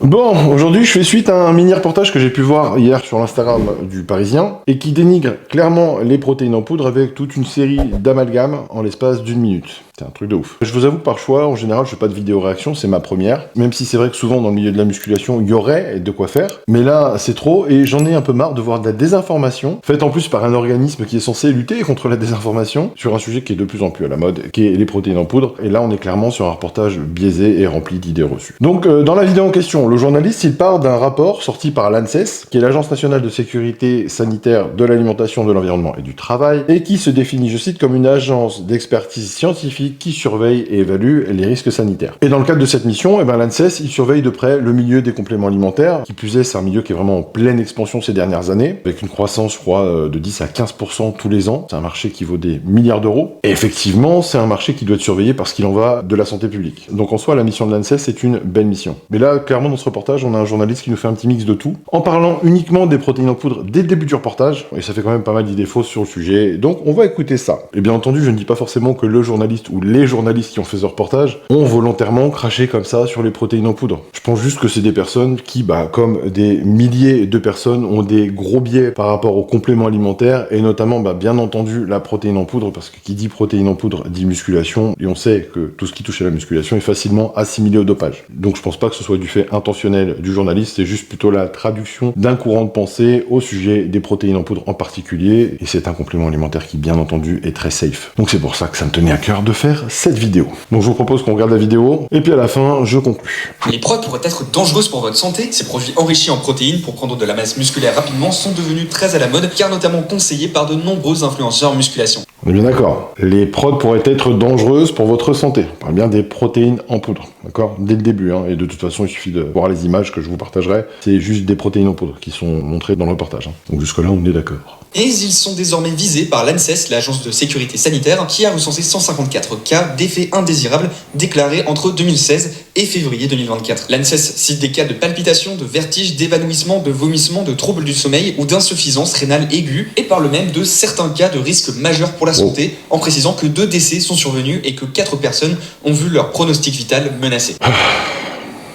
Bon, aujourd'hui je fais suite à un mini reportage que j'ai pu voir hier sur l'Instagram du Parisien et qui dénigre clairement les protéines en poudre avec toute une série d'amalgames en l'espace d'une minute. C'est un truc de ouf. Je vous avoue que par choix, en général, je fais pas de vidéo réaction, c'est ma première. Même si c'est vrai que souvent dans le milieu de la musculation, il y aurait de quoi faire. Mais là, c'est trop et j'en ai un peu marre de voir de la désinformation, faite en plus par un organisme qui est censé lutter contre la désinformation, sur un sujet qui est de plus en plus à la mode, qui est les protéines en poudre. Et là, on est clairement sur un reportage biaisé et rempli d'idées reçues. Donc, dans la vidéo en question, le journaliste, il part d'un rapport sorti par l'ANSES, qui est l'Agence nationale de sécurité sanitaire de l'alimentation, de l'environnement et du travail, et qui se définit, je cite, comme une agence d'expertise scientifique qui surveille et évalue les risques sanitaires. Et dans le cadre de cette mission, l'ANSES, il surveille de près le milieu des compléments alimentaires, qui plus est, c'est un milieu qui est vraiment en pleine expansion ces dernières années, avec une croissance, je crois, de 10 à 15% tous les ans. C'est un marché qui vaut des milliards d'euros. Et effectivement, c'est un marché qui doit être surveillé parce qu'il en va de la santé publique. Donc en soi, la mission de l'ANSES, c'est une belle mission. Mais là, clairement, dans ce reportage, on a un journaliste qui nous fait un petit mix de tout, en parlant uniquement des protéines en poudre dès le début du reportage, et ça fait quand même pas mal d'idées fausses sur le sujet, donc on va écouter ça. Et bien entendu, je ne dis pas forcément que le journaliste ou les journalistes qui ont fait ce reportage ont volontairement craché comme ça sur les protéines en poudre. Je pense juste que c'est des personnes qui, comme des milliers de personnes, ont des gros biais par rapport aux compléments alimentaires, et notamment, bien entendu, la protéine en poudre, parce que qui dit protéine en poudre dit musculation, et on sait que tout ce qui touche à la musculation est facilement assimilé au dopage. Donc je pense pas que ce soit du fait intentionnel du journaliste, c'est juste plutôt la traduction d'un courant de pensée au sujet des protéines en poudre en particulier, et c'est un complément alimentaire qui, bien entendu, est très safe. Donc c'est pour ça que ça me tenait à cœur de faire cette vidéo. Donc je vous propose qu'on regarde la vidéo, et puis à la fin, je conclue. Les prods pourraient être dangereuses pour votre santé. Ces produits enrichis en protéines pour prendre de la masse musculaire rapidement sont devenus très à la mode, car notamment conseillés par de nombreux influenceurs musculation. On est bien d'accord. Les prods pourraient être dangereuses pour votre santé. On parle bien des protéines en poudre, d'accord? Dès le début, et de toute façon, il suffit de voir les images que je vous partagerai. C'est juste des protéines en poudre qui sont montrées dans le reportage. Donc jusque-là, on est d'accord. Et ils sont désormais visés par l'ANSES, l'agence de sécurité sanitaire, qui a recensé 154 cas d'effets indésirables déclarés entre 2016 et février 2024. L'ANSES cite des cas de palpitations, de vertiges, d'évanouissement, de vomissements, de troubles du sommeil ou d'insuffisance rénale aiguë, et parle même de certains cas de risque majeur pour la santé, en précisant que 2 décès sont survenus et que 4 personnes ont vu leur pronostic vital menacé.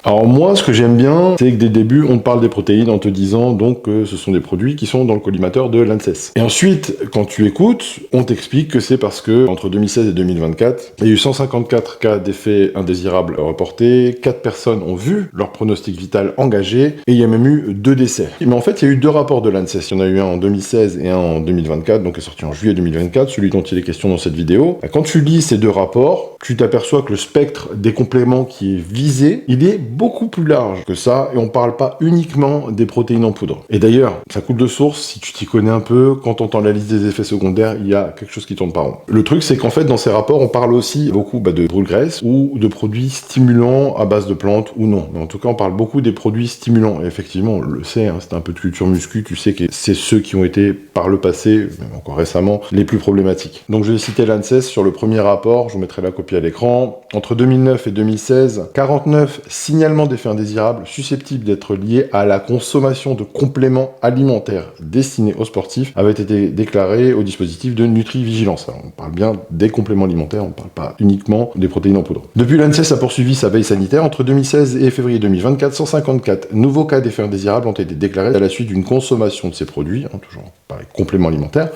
Alors moi, ce que j'aime bien, c'est que dès le début, on te parle des protéines en te disant donc que ce sont des produits qui sont dans le collimateur de l'ANSES. Et ensuite, quand tu écoutes, on t'explique que c'est parce que entre 2016 et 2024, il y a eu 154 cas d'effets indésirables reportés, 4 personnes ont vu leur pronostic vital engagé, et il y a même eu 2 décès. Mais en fait, il y a eu 2 rapports de l'ANSES. Il y en a eu un en 2016 et un en 2024, donc est sorti en juillet 2024, celui dont il est question dans cette vidéo. Quand tu lis ces 2 rapports, tu t'aperçois que le spectre des compléments qui est visé, il est beaucoup plus large que ça, et on parle pas uniquement des protéines en poudre. Et d'ailleurs, ça coule de source, si tu t'y connais un peu, quand on entend la liste des effets secondaires, il y a quelque chose qui tourne pas rond. Le truc, c'est qu'en fait, dans ces rapports, on parle aussi beaucoup de brûle-graisse ou de produits stimulants à base de plantes ou non. Mais en tout cas, on parle beaucoup des produits stimulants. Et effectivement, on le sait, c'est un peu de culture muscu, tu sais que c'est ceux qui ont été, par le passé, même encore récemment, les plus problématiques. Donc je vais citer l'ANSES sur le premier rapport, je vous mettrai la copie à l'écran. Entre 2009 et 2016, 49 signalements d'effets indésirables susceptibles d'être liés à la consommation de compléments alimentaires destinés aux sportifs avaient été déclarés au dispositif de Nutri-Vigilance. Alors, on parle bien des compléments alimentaires, on ne parle pas uniquement des protéines en poudre. Depuis, l'ANSES a poursuivi sa veille sanitaire. Entre 2016 et février 2024, 154 nouveaux cas d'effets indésirables ont été déclarés à la suite d'une consommation de ces produits, toujours par les compléments alimentaires,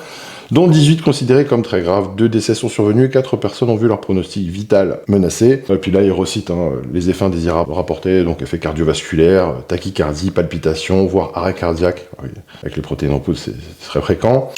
dont 18 considérés comme très graves. 2 décès sont survenus et 4 personnes ont vu leur pronostic vital menacé. Et puis là, il recite les effets indésirables rapportés, donc effets cardiovasculaires, tachycardie, palpitations, voire arrêt cardiaque. Oui, avec les protéines en poudre, c'est très fréquent.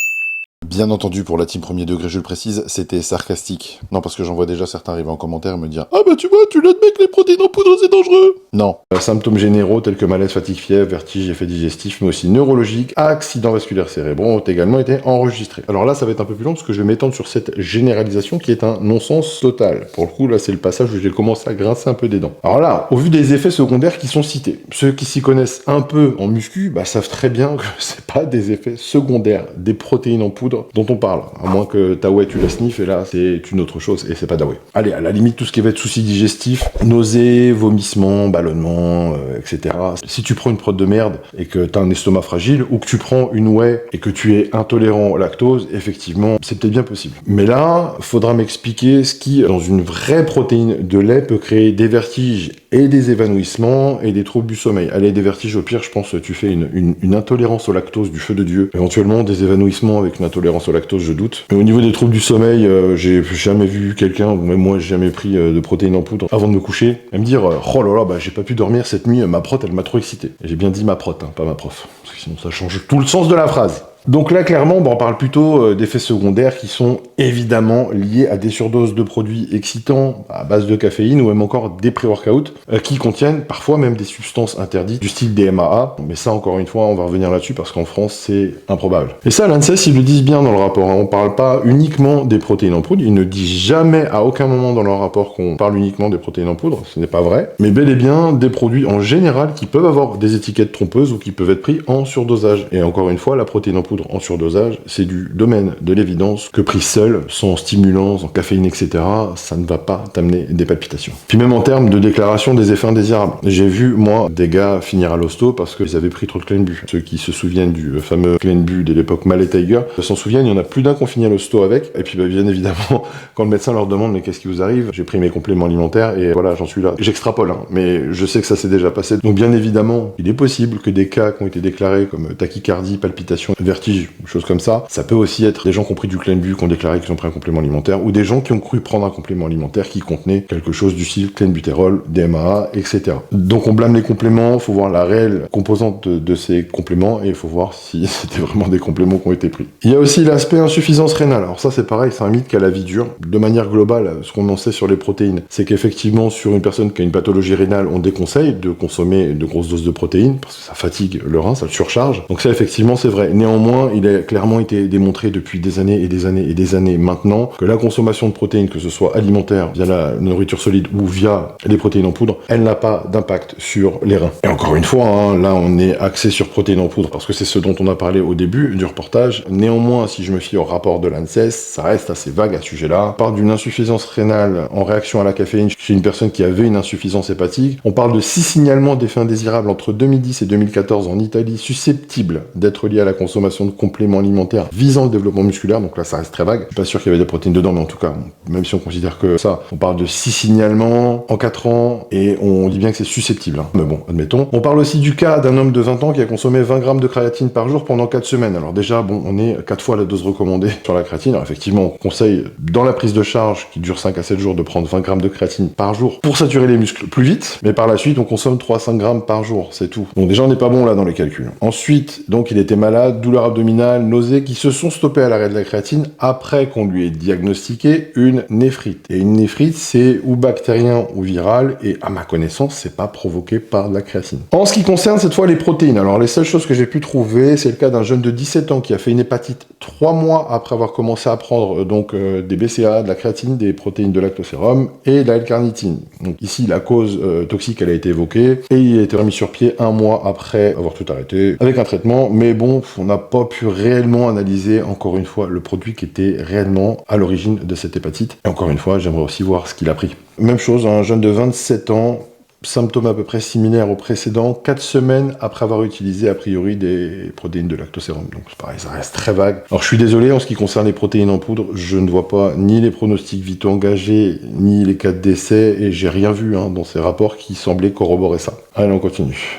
Bien entendu, pour la team premier degré, je le précise, c'était sarcastique. Non, parce que j'en vois déjà certains arriver en commentaire et me dire « Ah tu vois, tu l'admets que les protéines en poudre, c'est dangereux !» Non. Symptômes généraux tels que malaise, fatigue, fièvre, vertige, effets digestifs, mais aussi neurologiques, accidents vasculaires cérébraux ont également été enregistrés. Alors là, ça va être un peu plus long parce que je vais m'étendre sur cette généralisation qui est un non-sens total. Pour le coup, là, c'est le passage où j'ai commencé à grincer un peu des dents. Alors là, au vu des effets secondaires qui sont cités, ceux qui s'y connaissent un peu en muscu, savent très bien que c'est pas des effets secondaires des protéines en poudre dont on parle, à moins que ta whey tu la sniffes, et là c'est une autre chose, et c'est pas de la whey. Allez, à la limite, tout ce qui va être soucis digestifs, nausées, vomissements, ballonnements, etc. Si tu prends une prod de merde, et que t'as un estomac fragile, ou que tu prends une whey, et que tu es intolérant au lactose, effectivement, c'est peut-être bien possible. Mais là, faudra m'expliquer ce qui, dans une vraie protéine de lait, peut créer des vertiges et des évanouissements et des troubles du sommeil. Allez, des vertiges au pire, je pense, tu fais une intolérance au lactose du feu de Dieu. Éventuellement, des évanouissements avec une intolérance au lactose, je doute. Mais au niveau des troubles du sommeil, j'ai jamais vu quelqu'un, ou même moi, j'ai jamais pris de protéines en poudre avant de me coucher, et me dire oh là là, bah j'ai pas pu dormir cette nuit, ma prot, elle m'a trop excité. Et j'ai bien dit ma prot, hein, pas ma prof. Parce que sinon, ça change tout le sens de la phrase. Donc là, clairement, on parle plutôt d'effets secondaires qui sont évidemment liés à des surdoses de produits excitants à base de caféine ou même encore des pré-workouts qui contiennent parfois même des substances interdites du style DMAA. Mais ça, encore une fois, on va revenir là-dessus parce qu'en France, c'est improbable. Et ça, l'ANSES, ils le disent bien dans le rapport. Hein. On parle pas uniquement des protéines en poudre. Ils ne disent jamais à aucun moment dans leur rapport qu'on parle uniquement des protéines en poudre. Ce n'est pas vrai. Mais bel et bien des produits en général qui peuvent avoir des étiquettes trompeuses ou qui peuvent être pris en surdosage. Et encore une fois, la protéine en poudre en surdosage, c'est du domaine de l'évidence que pris seul, sans stimulants, sans caféine, etc., ça ne va pas t'amener des palpitations. Puis même en termes de déclaration des effets indésirables, j'ai vu, moi, des gars finir à l'hosto parce qu'ils avaient pris trop de Clenbuterol. Ceux qui se souviennent du fameux Clenbuterol de l'époque Mallet Tiger s'en souviennent, il y en a plus d'un qui ont fini à l'hosto avec, et puis bien évidemment, quand le médecin leur demande mais qu'est-ce qui vous arrive, j'ai pris mes compléments alimentaires et voilà, j'en suis là. J'extrapole, hein, mais je sais que ça s'est déjà passé. Donc bien évidemment, il est possible que des cas qui ont été déclarés comme tachycardie, palpitation, vertige, choses comme ça peut aussi être des gens qui ont pris du Clenbuterol, qui ont déclaré qu'ils ont pris un complément alimentaire, ou des gens qui ont cru prendre un complément alimentaire qui contenait quelque chose du style Clenbuterol, DMAA, etc. Donc on blâme les compléments, faut voir la réelle composante de ces compléments, et il faut voir si c'était vraiment des compléments qui ont été pris. Il y a aussi l'aspect insuffisance rénale. Alors ça c'est pareil, c'est un mythe qui a la vie dure. De manière globale, ce qu'on en sait sur les protéines, c'est qu'effectivement sur une personne qui a une pathologie rénale, on déconseille de consommer de grosses doses de protéines, parce que ça fatigue le rein, ça le surcharge. Donc ça effectivement c'est vrai. Néanmoins, il a clairement été démontré depuis des années et des années et des années maintenant que la consommation de protéines, que ce soit alimentaire, via la nourriture solide ou via les protéines en poudre, elle n'a pas d'impact sur les reins. Et encore une fois, hein, là on est axé sur protéines en poudre parce que c'est ce dont on a parlé au début du reportage. Néanmoins, si je me fie au rapport de l'ANSES, ça reste assez vague à ce sujet-là. On parle d'une insuffisance rénale en réaction à la caféine chez une personne qui avait une insuffisance hépatique. On parle de 6 signalements d'effets indésirables entre 2010 et 2014 en Italie susceptibles d'être liés à la consommation de compléments alimentaires visant le développement musculaire, donc là ça reste très vague. Je suis pas sûr qu'il y avait des protéines dedans, mais en tout cas, même si on considère que ça, on parle de 6 signalements en 4 ans, et on dit bien que c'est susceptible, hein. Mais bon, admettons. On parle aussi du cas d'un homme de 20 ans qui a consommé 20 grammes de créatine par jour pendant 4 semaines. Alors déjà, bon, on est 4 fois la dose recommandée sur la créatine. Alors effectivement, on conseille, dans la prise de charge, qui dure 5 à 7 jours, de prendre 20 grammes de créatine par jour pour saturer les muscles plus vite, mais par la suite, on consomme 3 à 5 grammes par jour, c'est tout. Donc déjà, on n'est pas bon là dans les calculs. Ensuite, donc il était malade, douleur abdominale, nausées, qui se sont stoppées à l'arrêt de la créatine après qu'on lui ait diagnostiqué une néphrite. Et une néphrite, c'est ou bactérien ou viral, et à ma connaissance, c'est pas provoqué par de la créatine. En ce qui concerne cette fois les protéines, alors les seules choses que j'ai pu trouver, c'est le cas d'un jeune de 17 ans qui a fait une hépatite 3 mois après avoir commencé à prendre des BCA, de la créatine, des protéines de lactosérum et de la L-carnitine. Donc ici, la cause toxique, elle a été évoquée, et il a été remis sur pied 1 mois après avoir tout arrêté avec un traitement, mais bon, on n'a pas pu réellement analyser, encore une fois, le produit qui était réellement à l'origine de cette hépatite. Et encore une fois, j'aimerais aussi voir ce qu'il a pris. Même chose, un jeune de 27 ans, symptômes à peu près similaires aux précédents, 4 semaines après avoir utilisé a priori des protéines de lactosérum. Donc c'est pareil, ça reste très vague. Alors je suis désolé, en ce qui concerne les protéines en poudre, je ne vois pas ni les pronostics vitaux engagés, ni les cas de décès, et j'ai rien vu dans ces rapports qui semblaient corroborer ça. Allez, on continue.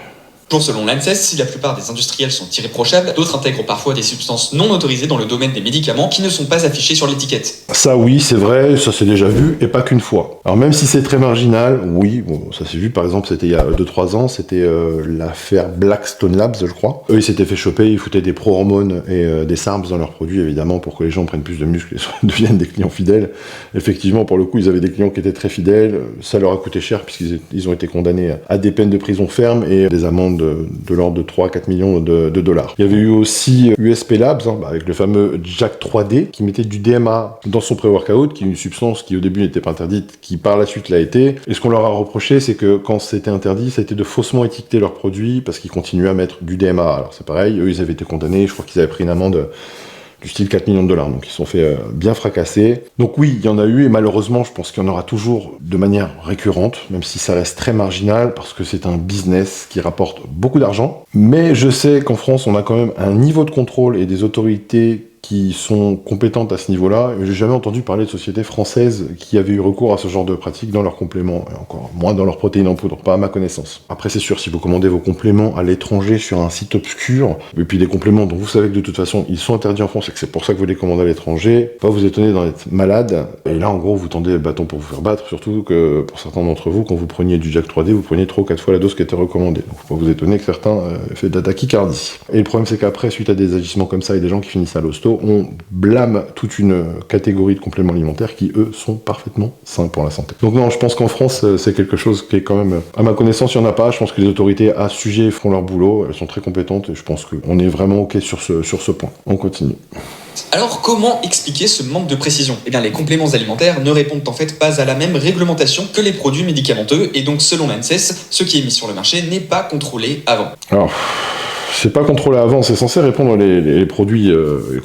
Toujours selon l'ANSES, si la plupart des industriels sont irréprochables, d'autres intègrent parfois des substances non autorisées dans le domaine des médicaments qui ne sont pas affichées sur l'étiquette. Ça oui, c'est vrai, ça s'est déjà vu, et pas qu'une fois. Alors même si c'est très marginal, oui, bon, ça s'est vu, par exemple, c'était il y a 2-3 ans, c'était l'affaire Blackstone Labs, je crois. Eux, ils s'étaient fait choper, ils foutaient des pro-hormones et des SARMs dans leurs produits, évidemment, pour que les gens prennent plus de muscles et deviennent des clients fidèles. Effectivement, pour le coup, ils avaient des clients qui étaient très fidèles, ça leur a coûté cher, puisqu'ils ont été condamnés à des peines de prison ferme et des amendes de l'ordre de 3 à 4 millions de dollars. Il y avait eu aussi USP Labs, avec le fameux Jack 3D, qui mettait du DMA dans son pré-workout, qui est une substance qui au début n'était pas interdite, qui par la suite l'a été. Et ce qu'on leur a reproché, c'est que quand c'était interdit, ça a été de faussement étiqueter leurs produits, parce qu'ils continuaient à mettre du DMA. Alors c'est pareil, eux ils avaient été condamnés, je crois qu'ils avaient pris une amende du style 4 millions de dollars, donc ils se sont fait bien fracasser. Donc oui, il y en a eu, et malheureusement, je pense qu'il y en aura toujours de manière récurrente, même si ça reste très marginal, parce que c'est un business qui rapporte beaucoup d'argent. Mais je sais qu'en France, on a quand même un niveau de contrôle et des autorités qui sont compétentes à ce niveau-là. J'ai jamais entendu parler de sociétés françaises qui avaient eu recours à ce genre de pratiques dans leurs compléments, et encore moins dans leurs protéines en poudre, pas à ma connaissance. Après, c'est sûr, si vous commandez vos compléments à l'étranger sur un site obscur, et puis des compléments dont vous savez que de toute façon ils sont interdits en France et que c'est pour ça que vous les commandez à l'étranger, pas vous étonner d'en être malade. Et là, en gros, vous tendez le bâton pour vous faire battre, surtout que pour certains d'entre vous, quand vous preniez du Jack 3D, vous preniez 3 ou 4 fois la dose qui était recommandée. Donc, faut pas vous étonner que certains fait de la tachycardie. Et le problème, c'est qu'après, suite à des agissements comme ça et des gens qui finissent à l'hosto, on blâme toute une catégorie de compléments alimentaires qui, eux, sont parfaitement sains pour la santé. Donc non, je pense qu'en France, c'est quelque chose qui est quand même... À ma connaissance, il n'y en a pas. Je pense que les autorités à ce sujet font leur boulot. Elles sont très compétentes et je pense qu'on est vraiment OK sur ce point. On continue. Alors comment expliquer ce manque de précision? Eh bien les compléments alimentaires ne répondent en fait pas à la même réglementation que les produits médicamenteux et donc selon l'ANSES, ce qui est mis sur le marché n'est pas contrôlé avant. Alors... c'est pas contrôlé avant, c'est censé répondre les produits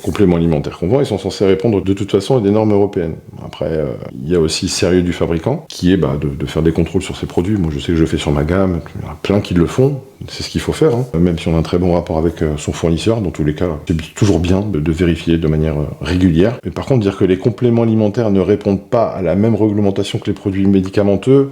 compléments alimentaires qu'on vend, ils sont censés répondre de toute façon à des normes européennes. Après, il y a aussi le sérieux du fabricant, qui est de faire des contrôles sur ses produits. Moi, je sais que je le fais sur ma gamme, il y en a plein qui le font, c'est ce qu'il faut faire, hein. Même si on a un très bon rapport avec son fournisseur, dans tous les cas, c'est toujours bien de vérifier de manière régulière. Mais par contre, dire que les compléments alimentaires ne répondent pas à la même réglementation que les produits médicamenteux,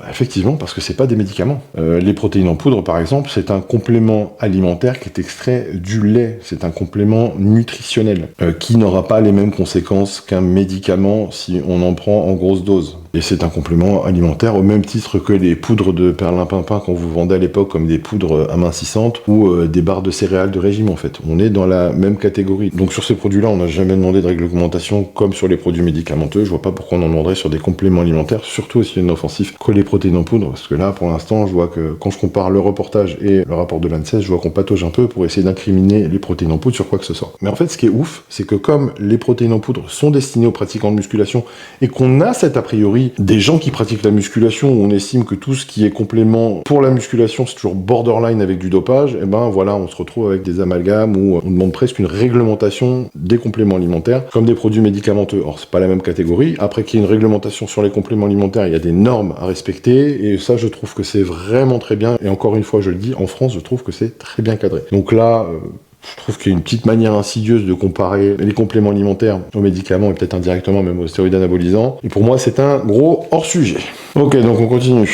effectivement, parce que c'est pas des médicaments. Les protéines en poudre, par exemple, c'est un complément alimentaire qui est extrait du lait. C'est un complément nutritionnel qui n'aura pas les mêmes conséquences qu'un médicament si on en prend en grosse dose. Et c'est un complément alimentaire au même titre que les poudres de perlimpinpin qu'on vous vendait à l'époque comme des poudres amincissantes ou des barres de céréales de régime, en fait. On est dans la même catégorie. Donc sur ces produits-là, on n'a jamais demandé de réglementation comme sur les produits médicamenteux. Je vois pas pourquoi on en demanderait sur des compléments alimentaires, surtout aussi inoffensifs que les protéines en poudre, parce que là, pour l'instant, je vois que quand je compare le reportage et le rapport de l'ANSES, je vois qu'on patauge un peu pour essayer d'incriminer les protéines en poudre sur quoi que ce soit. Mais en fait, ce qui est ouf, c'est que comme les protéines en poudre sont destinées aux pratiquants de musculation et qu'on a cet a priori des gens qui pratiquent la musculation où on estime que tout ce qui est complément pour la musculation, c'est toujours borderline avec du dopage, et ben voilà, on se retrouve avec des amalgames où on demande presque une réglementation des compléments alimentaires comme des produits médicamenteux. Or, c'est pas la même catégorie. Après qu'il y ait une réglementation sur les compléments alimentaires, il y a des normes à respecter, et ça, je trouve que c'est vraiment très bien. Et encore une fois, je le dis, en France, je trouve que c'est très bien cadré. Donc là, je trouve qu'il y a une petite manière insidieuse de comparer les compléments alimentaires aux médicaments et peut-être indirectement même aux stéroïdes anabolisants. Et pour moi, c'est un gros hors-sujet. Ok, donc on continue.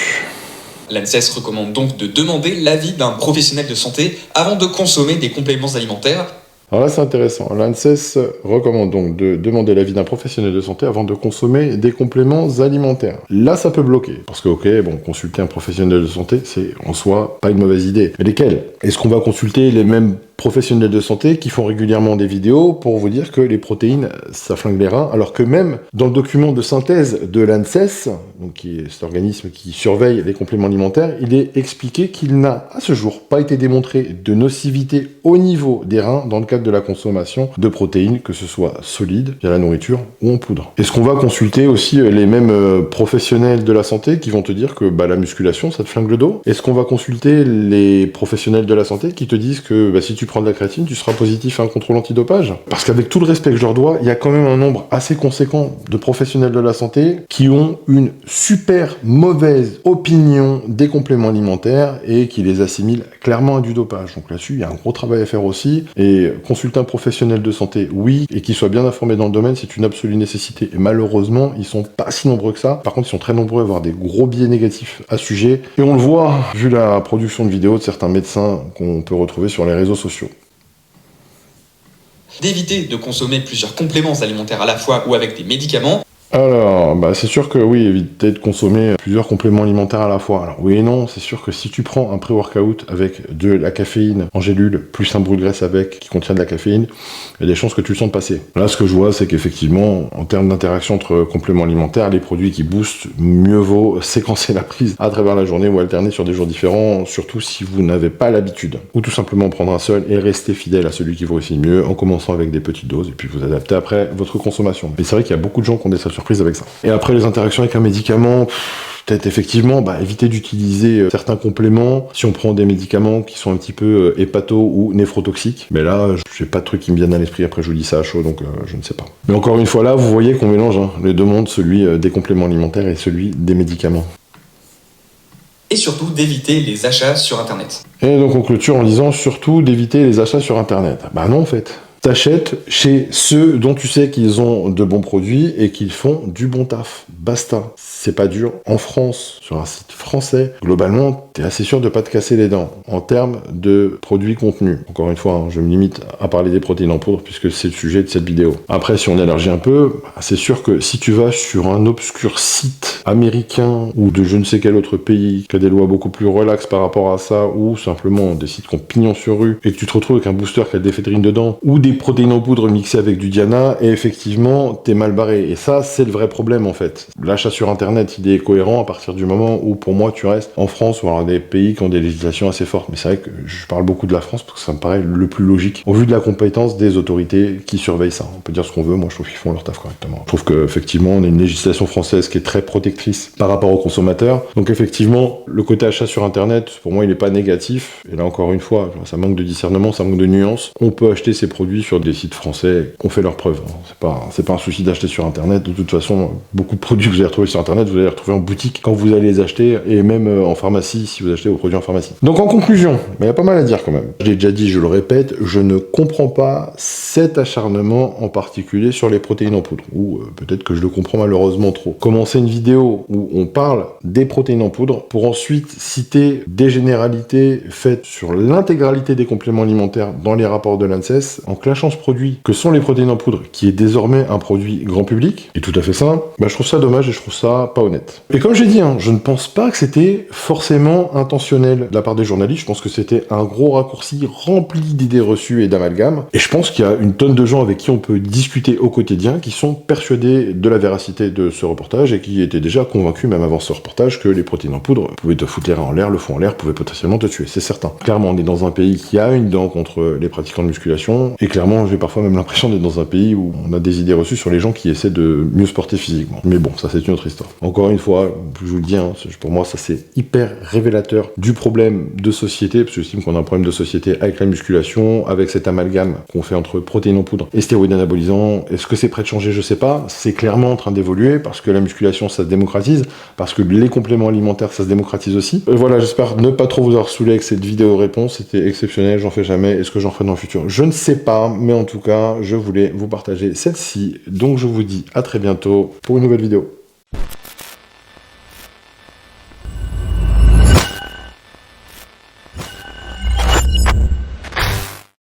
L'ANSES recommande donc de demander l'avis d'un professionnel de santé avant de consommer des compléments alimentaires. Alors là, c'est intéressant. L'ANSES recommande donc de demander l'avis d'un professionnel de santé avant de consommer des compléments alimentaires. Là, ça peut bloquer. Parce que, ok, consulter un professionnel de santé, c'est en soi pas une mauvaise idée. Mais lesquels? Est-ce qu'on va consulter les mêmes professionnels de santé qui font régulièrement des vidéos pour vous dire que les protéines, ça flingue les reins, alors que même dans le document de synthèse de l'ANSES, donc qui est cet organisme qui surveille les compléments alimentaires, il est expliqué qu'il n'a à ce jour pas été démontré de nocivité au niveau des reins dans le cadre de la consommation de protéines, que ce soit solides via la nourriture ou en poudre. Est-ce qu'on va consulter aussi les mêmes professionnels de la santé qui vont te dire que la musculation, ça te flingue le dos? Est-ce qu'on va consulter les professionnels de la santé qui te disent que si tu prends de la créatine, tu seras positif à un contrôle antidopage? Parce qu'avec tout le respect que je leur dois, il y a quand même un nombre assez conséquent de professionnels de la santé qui ont une super mauvaise opinion des compléments alimentaires et qui les assimilent clairement à du dopage. Donc là-dessus, il y a un gros travail à faire aussi. Et consulter un professionnel de santé, oui, et qu'il soit bien informé dans le domaine, c'est une absolue nécessité. Et malheureusement, ils sont pas si nombreux que ça. Par contre, ils sont très nombreux à avoir des gros biais négatifs à ce sujet. Et on le voit, vu la production de vidéos de certains médecins qu'on peut retrouver sur les réseaux sociaux. D'éviter de consommer plusieurs compléments alimentaires à la fois ou avec des médicaments. Alors, c'est sûr que oui, éviter de consommer plusieurs compléments alimentaires à la fois. Alors oui et non, c'est sûr que si tu prends un pré-workout avec de la caféine en gélule, plus un brûle graisse avec, qui contient de la caféine, il y a des chances que tu le sentes passer. Là, ce que je vois, c'est qu'effectivement, en termes d'interaction entre compléments alimentaires, les produits qui boostent, mieux vaut séquencer la prise à travers la journée ou alterner sur des jours différents, surtout si vous n'avez pas l'habitude. Ou tout simplement prendre un seul et rester fidèle à celui qui vous réussit mieux, en commençant avec des petites doses, et puis vous adapter après votre consommation. Mais c'est vrai qu'il y a beaucoup de gens qui ont des surprises avec ça. Et après, les interactions avec un médicament, peut-être effectivement, éviter d'utiliser certains compléments si on prend des médicaments qui sont un petit peu hépato ou néphrotoxiques. Mais là, j'ai pas de trucs qui me viennent à l'esprit, après je vous dis ça à chaud, donc je ne sais pas. Mais encore une fois là, vous voyez qu'on mélange les deux mondes, celui des compléments alimentaires et celui des médicaments. Et surtout d'éviter les achats sur Internet. Et donc on clôture en disant surtout d'éviter les achats sur Internet. Non en fait. T'achètes chez ceux dont tu sais qu'ils ont de bons produits et qu'ils font du bon taf. Basta. C'est pas dur. En France, sur un site français, globalement, t'es assez sûr de pas te casser les dents en termes de produits contenus. Encore une fois, hein, je me limite à parler des protéines en poudre puisque c'est le sujet de cette vidéo. Après, si on élargit un peu, c'est sûr que si tu vas sur un obscur site américain ou de je ne sais quel autre pays qui a des lois beaucoup plus relaxes par rapport à ça, ou simplement des sites qui ont pignon sur rue, et que tu te retrouves avec un booster qui a des fédrines dedans, ou des protéines en poudre mixées avec du Diana, et effectivement, t'es mal barré. Et ça, c'est le vrai problème en fait. L'achat sur Internet, il est cohérent à partir du moment où, pour moi, tu restes en France ou alors des pays qui ont des législations assez fortes. Mais c'est vrai que je parle beaucoup de la France parce que ça me paraît le plus logique, au vu de la compétence des autorités qui surveillent ça. On peut dire ce qu'on veut, moi je trouve qu'ils font leur taf correctement. Je trouve qu'effectivement, on a une législation française qui est très protectrice par rapport aux consommateurs. Donc effectivement, le côté achat sur Internet, pour moi, il n'est pas négatif. Et là, encore une fois, ça manque de discernement, ça manque de nuances. On peut acheter ces produits sur des sites français qui ont fait leurs preuves. C'est pas un souci d'acheter sur Internet. De toute façon, beaucoup de produits que vous allez retrouver sur Internet, vous allez les retrouver en boutique quand vous allez les acheter, et même en pharmacie, si vous achetez vos produits en pharmacie. Donc en conclusion, il y a pas mal à dire quand même. Je l'ai déjà dit, je le répète, je ne comprends pas cet acharnement en particulier sur les protéines en poudre. Ou peut-être que je le comprends malheureusement trop. Commencer une vidéo où on parle des protéines en poudre pour ensuite citer des généralités faites sur l'intégralité des compléments alimentaires dans les rapports de l'ANSES, en clashant ce produit que sont les protéines en poudre, qui est désormais un produit grand public, et tout à fait ça, je trouve ça dommage et je trouve ça pas honnête. Et comme j'ai dit, je ne pense pas que c'était forcément intentionnel de la part des journalistes, je pense que c'était un gros raccourci rempli d'idées reçues et d'amalgames, et je pense qu'il y a une tonne de gens avec qui on peut discuter au quotidien qui sont persuadés de la véracité de ce reportage et qui étaient déjà convaincus, même avant ce reportage, que les protéines en poudre pouvaient te foutre les reins en l'air, le fond en l'air, pouvaient potentiellement te tuer, c'est certain. Clairement, on est dans un pays qui a une dent contre les pratiquants de musculation, et clairement, j'ai parfois même l'impression d'être dans un pays où on a des idées reçues sur les gens qui essaient de mieux se porter physiquement. Mais bon, ça c'est une autre histoire. Encore une fois, je vous le dis, pour moi ça c'est hyper révélateur du problème de société, parce que j'estime qu'on a un problème de société avec la musculation, avec cet amalgame qu'on fait entre protéines en poudre et stéroïdes anabolisants. Est-ce que c'est prêt de changer? Je sais pas. C'est clairement en train d'évoluer, parce que la musculation ça se démocratise, parce que les compléments alimentaires ça se démocratise aussi. Voilà, j'espère ne pas trop vous avoir saoulé avec cette vidéo réponse, c'était exceptionnel, j'en fais jamais. Est-ce que j'en ferai dans le futur? Je ne sais pas, mais en tout cas, je voulais vous partager celle-ci. Donc je vous dis à très bientôt pour une nouvelle vidéo.